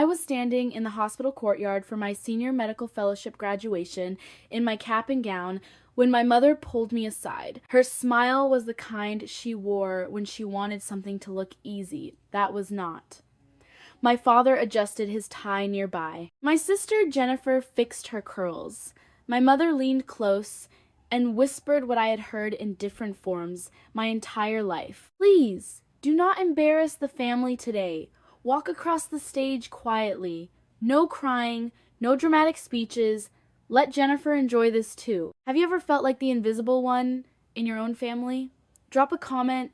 I was standing in the hospital courtyard for my senior medical fellowship graduation in my cap and gown when my mother pulled me aside. Her smile was the kind she wore when she wanted something to look easy. That was not. My father adjusted his tie nearby. My sister Jennifer fixed her curls. My mother leaned close and whispered what I had heard in different forms my entire life. Please, do not embarrass the family today. Walk across the stage quietly. No crying, no dramatic speeches. Let Jennifer enjoy this too. Have you ever felt like the invisible one in your own family? Drop a comment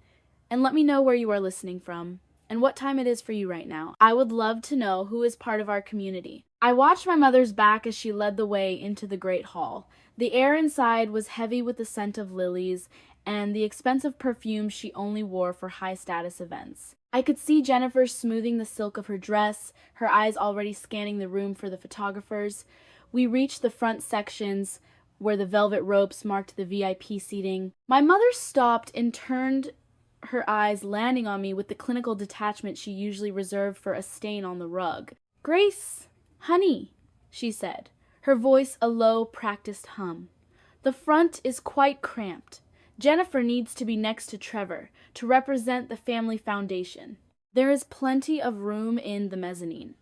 and let me know where you are listening from and what time it is for you right now. I would love to know who is part of our community. I watched my mother's back as she led the way into the great hall. The air inside was heavy with the scent of lilies and the expensive perfume she only wore for high-status events. I could see Jennifer smoothing the silk of her dress, her eyes already scanning the room for the photographers. We reached the front sections where the velvet ropes marked the VIP seating. My mother stopped and turned her eyes, landing on me with the clinical detachment she usually reserved for a stain on the rug. "Grace, honey," she said, her voice a low, practiced hum. "The front is quite cramped. Jennifer needs to be next to Trevor to represent the family foundation. There is plenty of room in the mezzanine.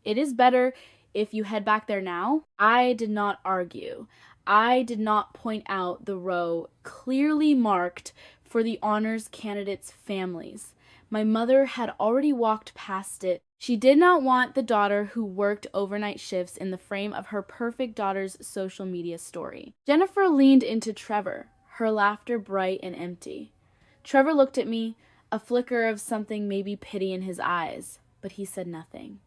It is better if you head back there now." I did not argue. I did not point out the row clearly marked for the honors candidates' families. My mother had already walked past it. She did not want the daughter who worked overnight shifts in the frame of her perfect daughter's social media story. Jennifer leaned into Trevor, her laughter bright and empty. Trevor looked at me, a flicker of something, maybe pity in his eyes, but he said nothing.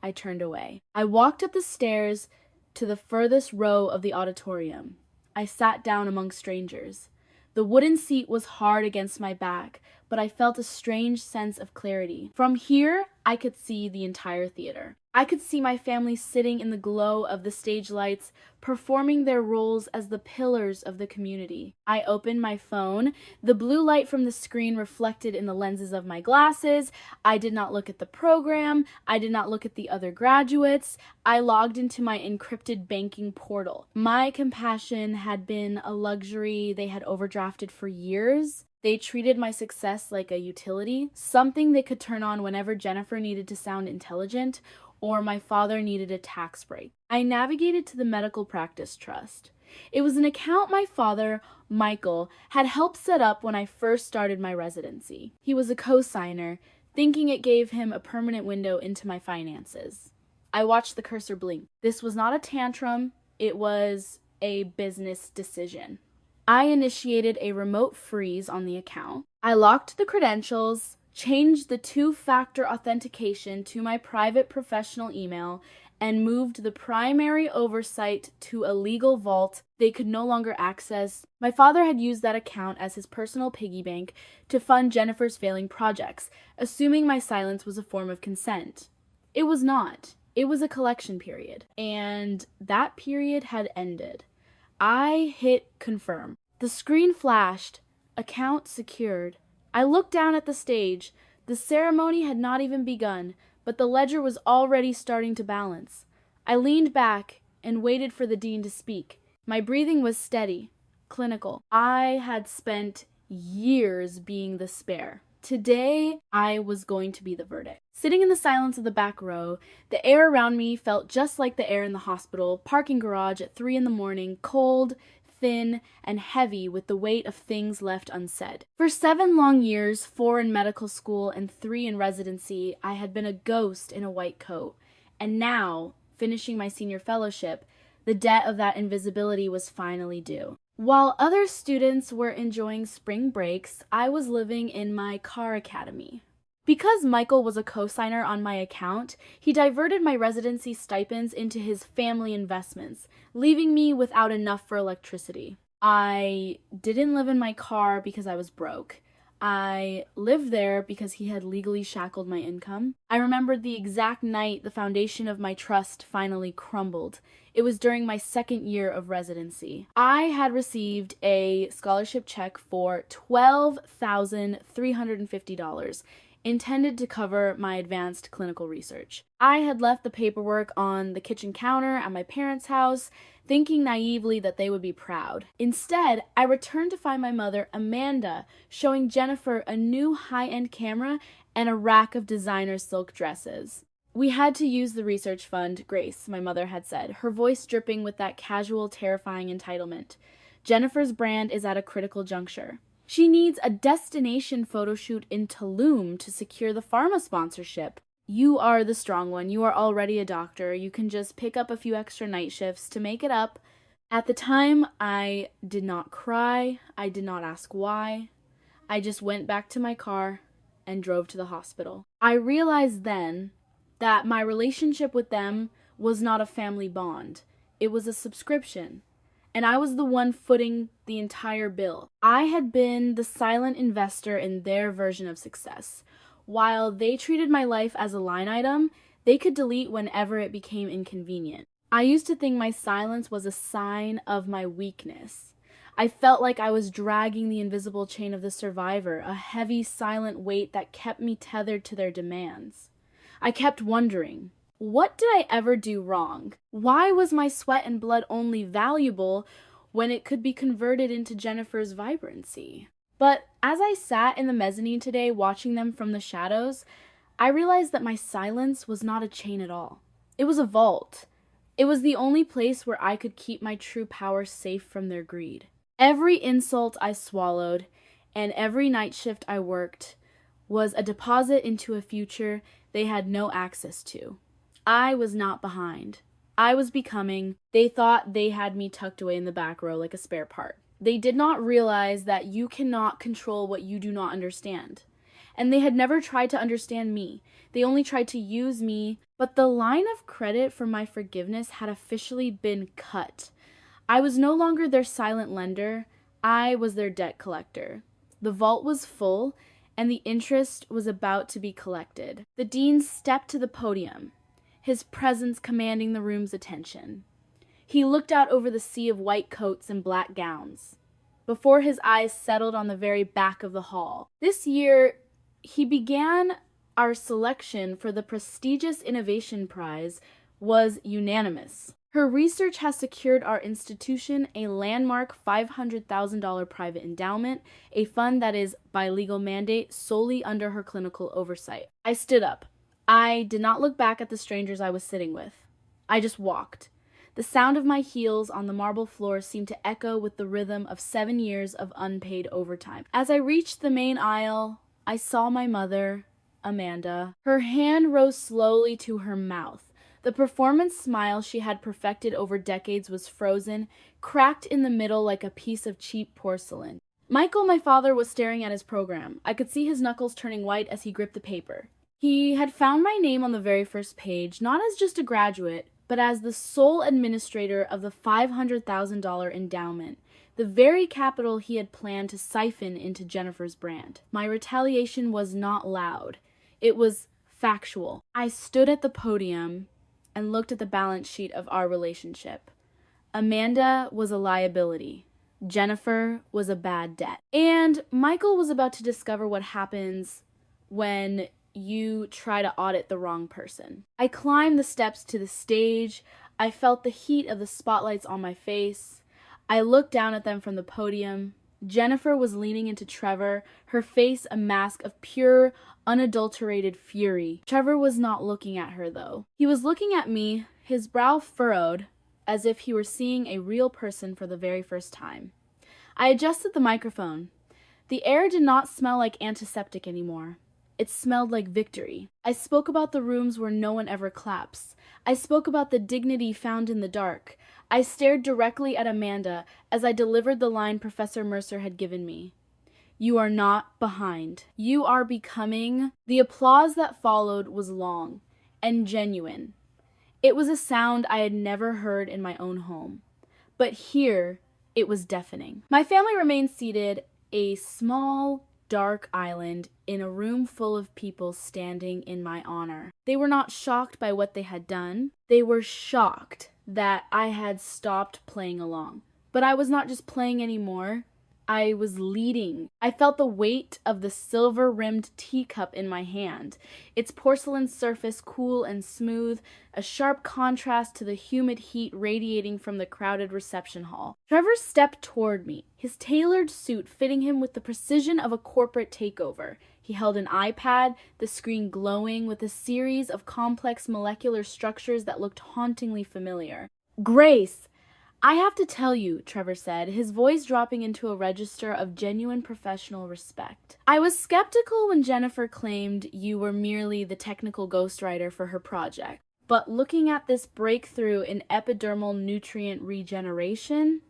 I turned away. I walked up the stairs to the furthest row of the auditorium. I sat down among strangers. The wooden seat was hard against my back, but I felt a strange sense of clarity. From here, I could see the entire theater. I could see my family sitting in the glow of the stage lights, performing their roles as the pillars of the community. I opened my phone. The blue light from the screen reflected in the lenses of my glasses. I did not look at the program. I did not look at the other graduates. I logged into my encrypted banking portal. My compassion had been a luxury they had overdrafted for years. They treated my success like a utility, something they could turn on whenever Jennifer needed to sound intelligent or my father needed a tax break. I navigated to the Medical Practice Trust. It was an account my father, Michael, had helped set up when I first started my residency. He was a co-signer, thinking it gave him a permanent window into my finances. I watched the cursor blink. This was not a tantrum, it was a business decision. I initiated a remote freeze on the account. I locked the credentials, changed the two-factor authentication to my private professional email, and moved the primary oversight to a legal vault they could no longer access. My father had used that account as his personal piggy bank to fund Jennifer's failing projects, assuming my silence was a form of consent. It was not. It was a collection period, and that period had ended. I hit confirm. The screen flashed. Account secured. I looked down at the stage. The ceremony had not even begun, but the ledger was already starting to balance. I leaned back and waited for the dean to speak. My breathing was steady, clinical. I had spent years being the spare. Today, I was going to be the verdict. Sitting in the silence of the back row, the air around me felt just like the air in the hospital parking garage at 3 a.m, cold, thin, and heavy with the weight of things left unsaid. For 7 long years, 4 in medical school and 3 in residency, I had been a ghost in a white coat. And now, finishing my senior fellowship, the debt of that invisibility was finally due. While other students were enjoying spring breaks, I was living in my car academy. Because Michael was a co-signer on my account, he diverted my residency stipends into his family investments, leaving me without enough for electricity. I didn't live in my car because I was broke. I lived there because he had legally shackled my income. I remembered the exact night the foundation of my trust finally crumbled. It was during my 2nd year of residency. I had received a scholarship check for $12,350. intended to cover my advanced clinical research. I had left the paperwork on the kitchen counter at my parents' house, thinking naively that they would be proud. Instead, I returned to find my mother, Amanda, showing Jennifer a new high-end camera and a rack of designer silk dresses. We had to use the research fund, Grace, my mother had said, her voice dripping with that casual, terrifying entitlement. Jennifer's brand is at a critical juncture. She needs a destination photo shoot in Tulum to secure the pharma sponsorship. You are the strong one. You are already a doctor. You can just pick up a few extra night shifts to make it up. At the time, I did not cry. I did not ask why. I just went back to my car and drove to the hospital. I realized then that my relationship with them was not a family bond. It was a subscription. And I was the one footing the entire bill. I had been the silent investor in their version of success. While they treated my life as a line item, they could delete whenever it became inconvenient. I used to think my silence was a sign of my weakness. I felt like I was dragging the invisible chain of the survivor, a heavy, silent weight that kept me tethered to their demands. I kept wondering, what did I ever do wrong? Why was my sweat and blood only valuable when it could be converted into Jennifer's vibrancy? But as I sat in the mezzanine today watching them from the shadows, I realized that my silence was not a chain at all. It was a vault. It was the only place where I could keep my true power safe from their greed. Every insult I swallowed and every night shift I worked was a deposit into a future they had no access to. I was not behind. I was becoming. They thought they had me tucked away in the back row like a spare part. They did not realize that you cannot control what you do not understand. And they had never tried to understand me. They only tried to use me. But the line of credit for my forgiveness had officially been cut. I was no longer their silent lender. I was their debt collector. The vault was full, and the interest was about to be collected. The dean stepped to the podium, his presence commanding the room's attention. He looked out over the sea of white coats and black gowns, before his eyes settled on the very back of the hall. This year, he began our selection for the prestigious Innovation Prize was unanimous. Her research has secured our institution a landmark $500,000 private endowment, a fund that is, by legal mandate, solely under her clinical oversight. I stood up. I did not look back at the strangers I was sitting with. I just walked. The sound of my heels on the marble floor seemed to echo with the rhythm of 7 years of unpaid overtime. As I reached the main aisle, I saw my mother, Amanda. Her hand rose slowly to her mouth. The performance smile she had perfected over decades was frozen, cracked in the middle like a piece of cheap porcelain. Michael, my father, was staring at his program. I could see his knuckles turning white as he gripped the paper. He had found my name on the very first page, not as just a graduate, but as the sole administrator of the $500,000 endowment, the very capital he had planned to siphon into Jennifer's brand. My retaliation was not loud. It was factual. I stood at the podium and looked at the balance sheet of our relationship. Amanda was a liability. Jennifer was a bad debt. And Michael was about to discover what happens when you try to audit the wrong person. I climbed the steps to the stage. I felt the heat of the spotlights on my face. I looked down at them from the podium. Jennifer was leaning into Trevor, her face a mask of pure, unadulterated fury. Trevor was not looking at her, though. He was looking at me, his brow furrowed, as if he were seeing a real person for the very first time. I adjusted the microphone. The air did not smell like antiseptic anymore. It smelled like victory. I spoke about the rooms where no one ever claps. I spoke about the dignity found in the dark. I stared directly at Amanda as I delivered the line Professor Mercer had given me. You are not behind. You are becoming. The applause that followed was long and genuine. It was a sound I had never heard in my own home. But here, it was deafening. My family remained seated, a small, dark island in a room full of people standing in my honor. They were not shocked by what they had done. They were shocked that I had stopped playing along. But I was not just playing anymore. I was leading. I felt the weight of the silver-rimmed teacup in my hand, its porcelain surface cool and smooth, a sharp contrast to the humid heat radiating from the crowded reception hall. Trevor stepped toward me, his tailored suit fitting him with the precision of a corporate takeover. He held an iPad, the screen glowing with a series of complex molecular structures that looked hauntingly familiar. "Grace, I have to tell you," Trevor said, his voice dropping into a register of genuine professional respect. "I was skeptical when Jennifer claimed you were merely the technical ghostwriter for her project. But looking at this breakthrough in epidermal nutrient regeneration,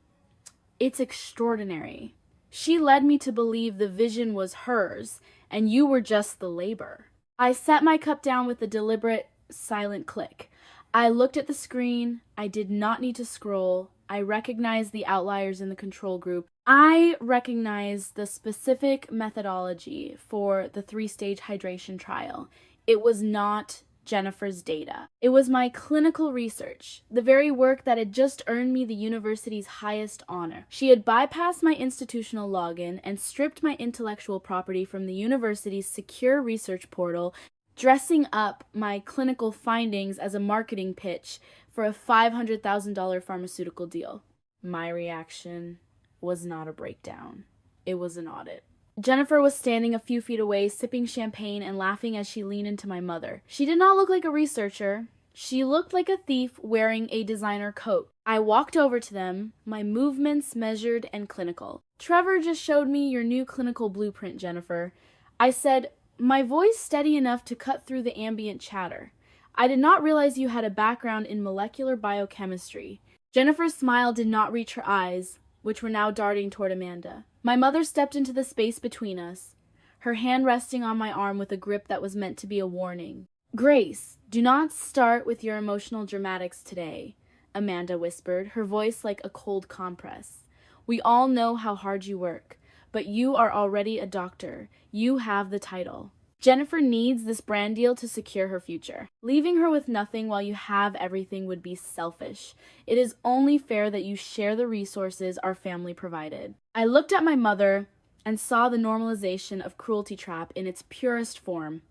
it's extraordinary. She led me to believe the vision was hers, and you were just the labor." I set my cup down with a deliberate, silent click. I looked at the screen. I did not need to scroll. I recognized the outliers in the control group. I recognized the specific methodology for the 3-stage hydration trial. It was not Jennifer's data. It was my clinical research, the very work that had just earned me the university's highest honor. She had bypassed my institutional login and stripped my intellectual property from the university's secure research portal, dressing up my clinical findings as a marketing pitch for a $500,000 pharmaceutical deal. My reaction was not a breakdown. It was an audit. Jennifer was standing a few feet away, sipping champagne and laughing as she leaned into my mother. She did not look like a researcher. She looked like a thief wearing a designer coat. I walked over to them, my movements measured and clinical. "Trevor just showed me your new clinical blueprint, Jennifer," I said, my voice steady enough to cut through the ambient chatter. "I did not realize you had a background in molecular biochemistry." Jennifer's smile did not reach her eyes, which were now darting toward Amanda. My mother stepped into the space between us, her hand resting on my arm with a grip that was meant to be a warning. "Grace, do not start with your emotional dramatics today," Amanda whispered, her voice like a cold compress. "We all know how hard you work, but you are already a doctor. You have the title. Jennifer needs this brand deal to secure her future. Leaving her with nothing while you have everything would be selfish. It is only fair that you share the resources our family provided." I looked at my mother and saw the normalization of cruelty trap in its purest form.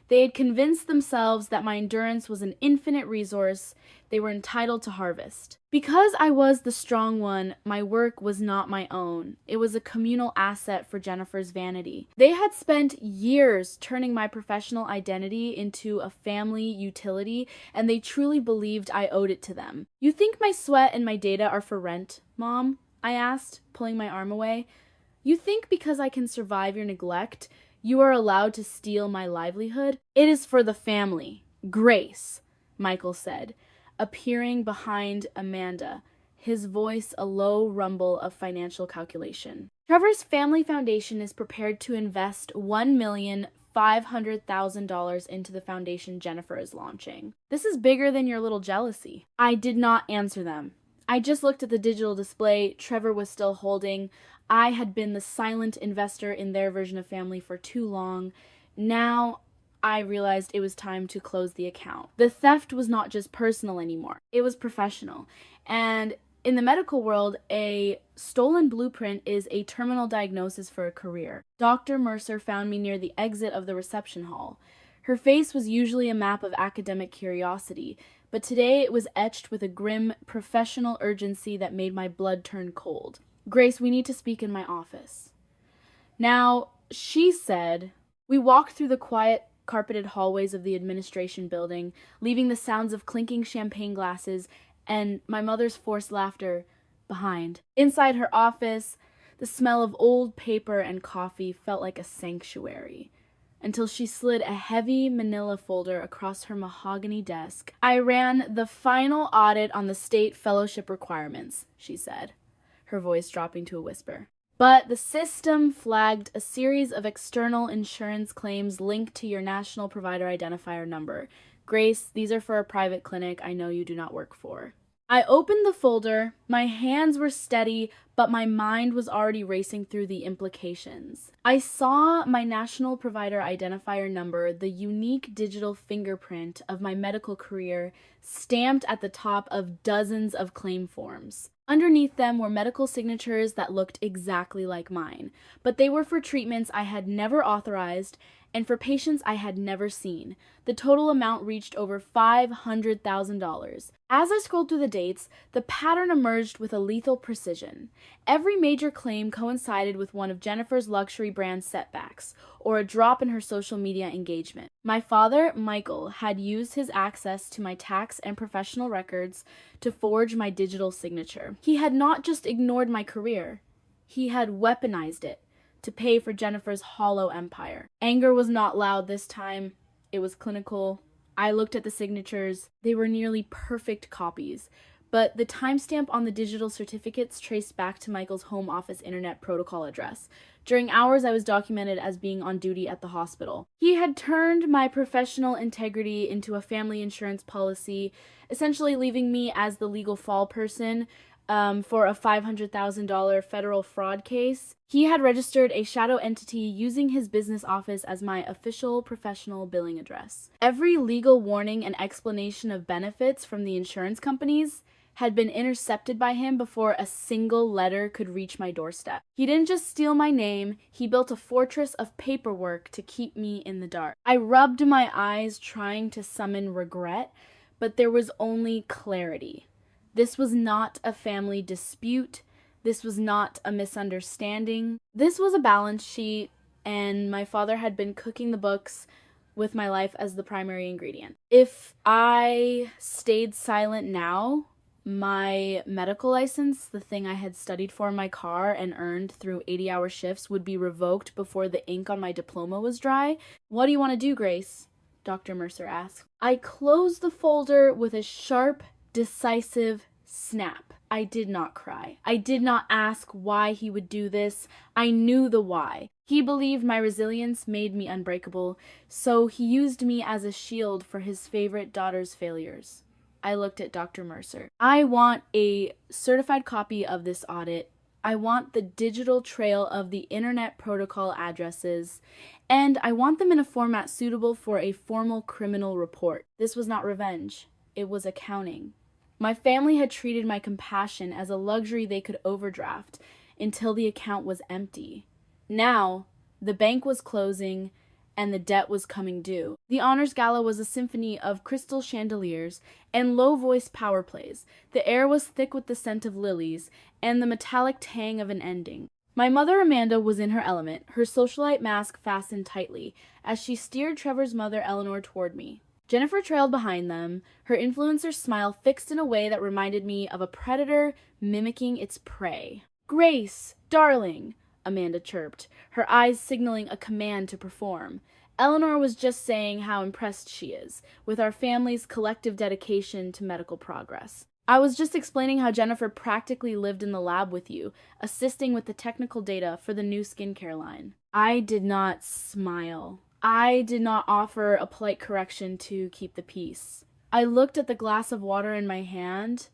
They had convinced themselves that my endurance was an infinite resource they were entitled to harvest. Because I was the strong one, my work was not my own. It was a communal asset for Jennifer's vanity. They had spent years turning my professional identity into a family utility, and they truly believed I owed it to them. "You think my sweat and my data are for rent, Mom?" I asked, pulling my arm away. "You think because I can survive your neglect, you are allowed to steal my livelihood?" "It is for the family, Grace," Michael said, appearing behind Amanda, his voice a low rumble of financial calculation. "Trevor's family foundation is prepared to invest $1,500,000 into the foundation Jennifer is launching. This is bigger than your little jealousy." I did not answer them. I just looked at the digital display Trevor was still holding. I had been the silent investor in their version of family for too long. Now I realized it was time to close the account. The theft was not just personal anymore. It was professional. And in the medical world, a stolen blueprint is a terminal diagnosis for a career. Dr. Mercer found me near the exit of the reception hall. Her face was usually a map of academic curiosity, but today it was etched with a grim, professional urgency that made my blood turn cold. "Grace, we need to speak in my office." Now, she said, we walked through the quiet, carpeted hallways of the administration building, leaving the sounds of clinking champagne glasses and my mother's forced laughter behind. Inside her office, the smell of old paper and coffee felt like a sanctuary, until she slid a heavy manila folder across her mahogany desk. "I ran the final audit on the state fellowship requirements," she said, her voice dropping to a whisper. "But the system flagged a series of external insurance claims linked to your National Provider Identifier number. Grace, these are for a private clinic I know you do not work for." I opened the folder. My hands were steady, but my mind was already racing through the implications. I saw my National Provider Identifier number, the unique digital fingerprint of my medical career, stamped at the top of dozens of claim forms. Underneath them were medical signatures that looked exactly like mine, but they were for treatments I had never authorized and for patients I had never seen. The total amount reached over $500,000. As I scrolled through the dates, the pattern emerged with a lethal precision. Every major claim coincided with one of Jennifer's luxury brand setbacks, or a drop in her social media engagement. My father, Michael, had used his access to my tax and professional records to forge my digital signature. He had not just ignored my career, he had weaponized it to pay for Jennifer's hollow empire. Anger was not loud this time. It was clinical. I looked at the signatures. They were nearly perfect copies, but the timestamp on the digital certificates traced back to Michael's home office internet protocol address. During hours I was documented as being on duty at the hospital. He had turned my professional integrity into a family insurance policy, essentially leaving me as the legal fall person for a $500,000 federal fraud case. He had registered a shadow entity using his business office as my official professional billing address. Every legal warning and explanation of benefits from the insurance companies had been intercepted by him before a single letter could reach my doorstep. He didn't just steal my name, he built a fortress of paperwork to keep me in the dark. I rubbed my eyes trying to summon regret, but there was only clarity. This was not a family dispute. This was not a misunderstanding. This was a balance sheet, and my father had been cooking the books with my life as the primary ingredient. If I stayed silent now, my medical license, the thing I had studied for in my car and earned through 80-hour shifts, would be revoked before the ink on my diploma was dry. "What do you want to do, Grace?" Dr. Mercer asked. I closed the folder with a sharp, decisive snap. I did not cry. I did not ask why he would do this. I knew the why. He believed my resilience made me unbreakable, so he used me as a shield for his favorite daughter's failures. I looked at Dr. Mercer. I want a certified copy of this audit. I want the digital trail of the internet protocol addresses, and I want them in a format suitable for a formal criminal report. This was not revenge. It was accounting. My family had treated my compassion as a luxury they could overdraft until the account was empty. Now, the bank was closing and the debt was coming due. The honors gala was a symphony of crystal chandeliers and low-voiced power plays. The air was thick with the scent of lilies and the metallic tang of an ending. My mother, Amanda, was in her element, her socialite mask fastened tightly, as she steered Trevor's mother, Eleanor, toward me. Jennifer trailed behind them, her influencer smile fixed in a way that reminded me of a predator mimicking its prey. "Grace, darling," Amanda chirped, her eyes signaling a command to perform. Eleanor was just saying how impressed she is with our family's collective dedication to medical progress. "I was just explaining how Jennifer practically lived in the lab with you, assisting with the technical data for the new skincare line." I did not smile. I did not offer a polite correction to keep the peace. I looked at the glass of water in my hand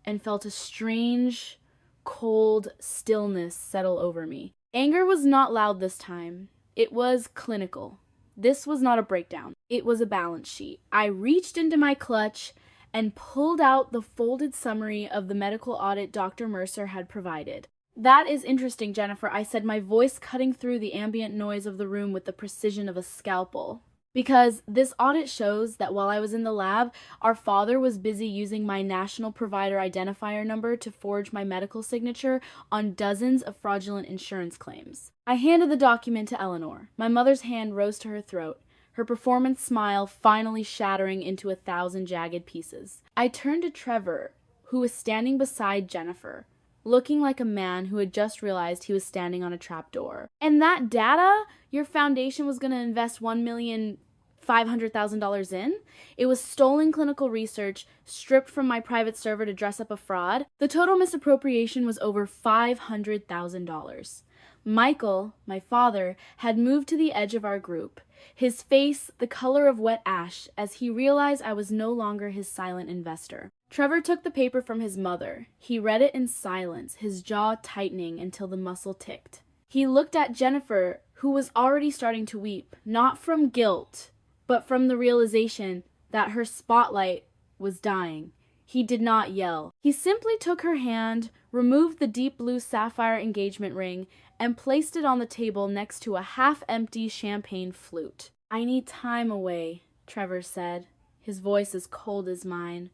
and felt a strange, cold stillness settle over me. Anger was not loud this time. It was clinical. This was not a breakdown. It was a balance sheet. I reached into my clutch and pulled out the folded summary of the medical audit Dr. Mercer had provided. "That is interesting, Jennifer," I said, my voice cutting through the ambient noise of the room with the precision of a scalpel. "Because this audit shows that while I was in the lab, our father was busy using my National Provider Identifier number to forge my medical signature on dozens of fraudulent insurance claims." I handed the document to Eleanor. My mother's hand rose to her throat, her performance smile finally shattering into 1,000 jagged pieces. I turned to Trevor, who was standing beside Jennifer, looking like a man who had just realized he was standing on a trapdoor. "And that data your foundation was going to invest $1,500,000 in? It was stolen clinical research, stripped from my private server to dress up a fraud. The total misappropriation was over $500,000. Michael, my father, had moved to the edge of our group, his face the color of wet ash as he realized I was no longer his silent investor. Trevor took the paper from his mother. He read it in silence, his jaw tightening until the muscle ticked. He looked at Jennifer, who was already starting to weep, not from guilt, but from the realization that her spotlight was dying. He did not yell. He simply took her hand, removed the deep blue sapphire engagement ring, and placed it on the table next to a half-empty champagne flute. "I need time away," Trevor said, his voice as cold as mine.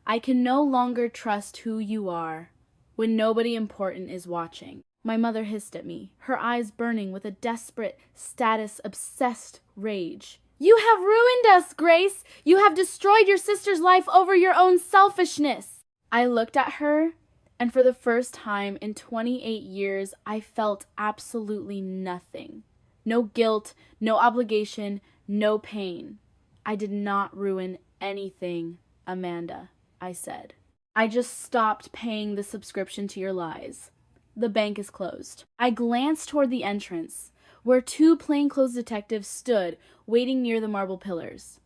"I can no longer trust who you are when nobody important is watching." My mother hissed at me, her eyes burning with a desperate, status-obsessed rage. "You have ruined us, Grace! You have destroyed your sister's life over your own selfishness!" I looked at her, and for the first time in 28 years, I felt absolutely nothing. No guilt, no obligation, no pain. "I did not ruin anything, Amanda," I said. "I just stopped paying the subscription to your lies. The bank is closed." I glanced toward the entrance, where 2 plainclothes detectives stood, waiting near the marble pillars.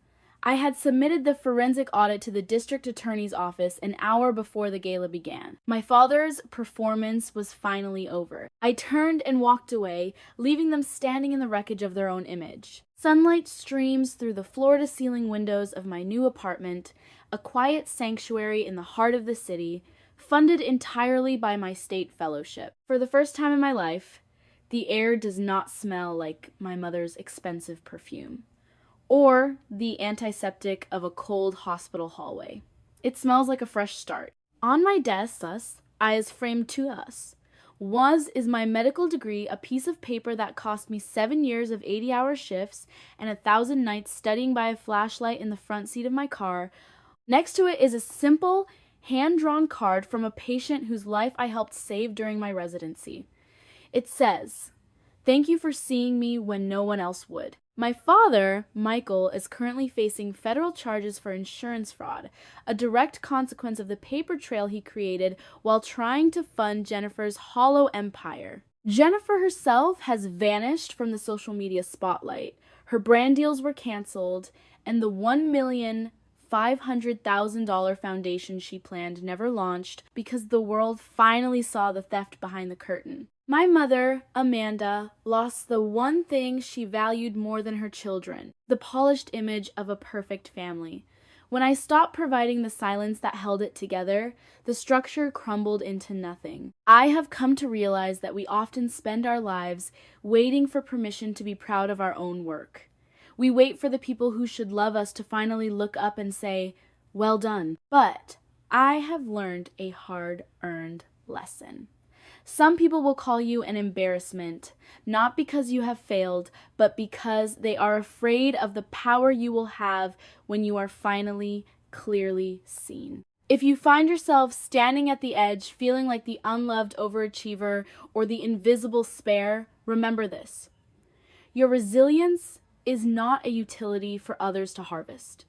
I had submitted the forensic audit to the district attorney's office an hour before the gala began. My father's performance was finally over. I turned and walked away, leaving them standing in the wreckage of their own image. Sunlight streams through the floor-to-ceiling windows of my new apartment, a quiet sanctuary in the heart of the city, funded entirely by my state fellowship. For the first time in my life, the air does not smell like my mother's expensive perfume, or the antiseptic of a cold hospital hallway. It smells like a fresh start. On my desk, eyes framed to us, is my medical degree, a piece of paper that cost me 7 years of 80-hour shifts and 1,000 nights studying by a flashlight in the front seat of my car. Next to it is a simple, hand-drawn card from a patient whose life I helped save during my residency. It says, "Thank you for seeing me when no one else would." My father, Michael, is currently facing federal charges for insurance fraud, a direct consequence of the paper trail he created while trying to fund Jennifer's hollow empire. Jennifer herself has vanished from the social media spotlight. Her brand deals were canceled, and the $1,500,000 foundation she planned never launched because the world finally saw the theft behind the curtain. My mother, Amanda, lost the one thing she valued more than her children, the polished image of a perfect family. When I stopped providing the silence that held it together, the structure crumbled into nothing. I have come to realize that we often spend our lives waiting for permission to be proud of our own work. We wait for the people who should love us to finally look up and say, "Well done." But I have learned a hard-earned lesson. Some people will call you an embarrassment, not because you have failed, but because they are afraid of the power you will have when you are finally clearly seen. If you find yourself standing at the edge, feeling like the unloved overachiever or the invisible spare, remember this. Your resilience is not a utility for others to harvest.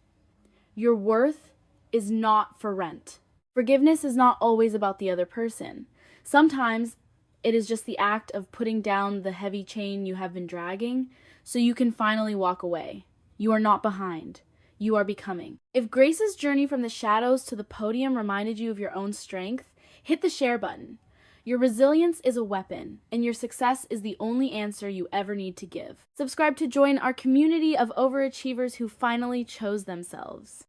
Your worth is not for rent. Forgiveness is not always about the other person. Sometimes it is just the act of putting down the heavy chain you have been dragging so you can finally walk away. You are not behind. You are becoming. If Grace's journey from the shadows to the podium reminded you of your own strength, hit the share button. Your resilience is a weapon, and your success is the only answer you ever need to give. Subscribe to join our community of overachievers who finally chose themselves.